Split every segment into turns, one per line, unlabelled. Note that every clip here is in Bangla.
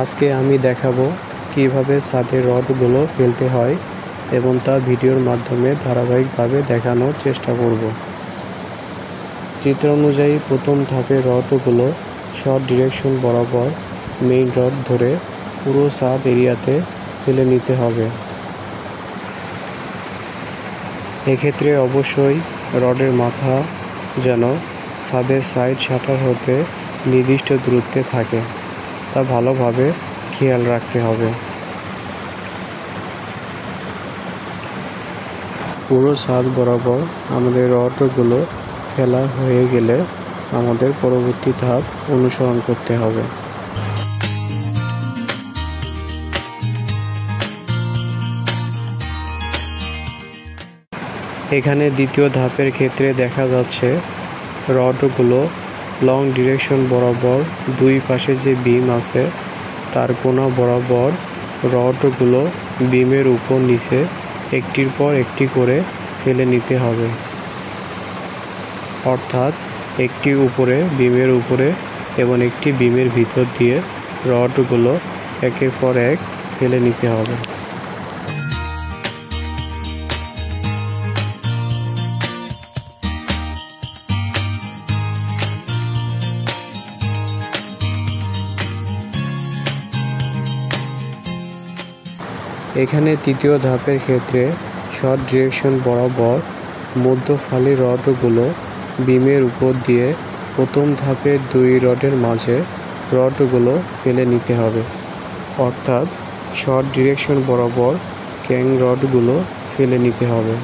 আজকে আমি দেখাবো কিভাবে ছাদের রডগুলো ফেলতে হয় এবং তা ভিডিওর মাধ্যমে ধারাবাহিকভাবে দেখানোর চেষ্টা করব। চিত্র অনুযায়ী প্রথম ধাপে রডগুলো শর্ট ডিরেকশন বরাবর মেইন রড ধরে পুরো ছাদ এরিয়াতে ফেলে নিতে হবে। এক্ষেত্রে অবশ্যই রডের মাথা যেন ছাদের সাইড শাটার হতে নির্দিষ্ট দূরত্বে থাকে, তা ভালোভাবে খেয়াল রাখতে হবে। পুরো ছাদ বরাবর আমাদের রডগুলো ফেলা হয়ে গেলে আমাদের পরবর্তী ধাপ অনুসরণ করতে হবে। এখানে দ্বিতীয় ধাপের ক্ষেত্রে দেখা যাচ্ছে রডগুলো লং ডিরেকশন বরাবর দুই পাশে যে বিম আছে তার কোণা বরাবর রডগুলো বিমের উপর নিচে একটির পর একটি করে ফেলে নিতে হবে, অর্থাৎ একটি উপরে বিমের উপরে এবং একটি বিমের ভিতর দিয়ে রডগুলো একের পর এক ফেলে নিতে হবে। এখানে তৃতীয় ধাপের ক্ষেত্রে শর্ট ডিরেকশন বরাবর মধ্যফালি রডগুলো বিমের উপর দিয়ে প্রথম ধাপে দুই রডের মাঝে রডগুলো ফেলে নিতে হবে, অর্থাৎ শর্ট ডিরেকশন বরাবর ক্যাং রডগুলো ফেলে নিতে হবে।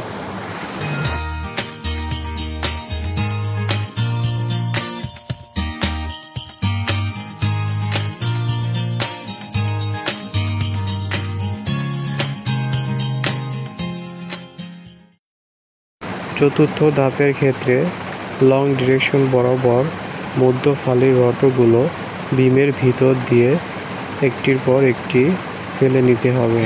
চতুর্থ ধাপের ক্ষেত্রে লং ডিরেকশন বরাবর মধ্যফালি রডগুলো বিমের ভিতর দিয়ে একটির পর একটি ফেলে নিতে হবে।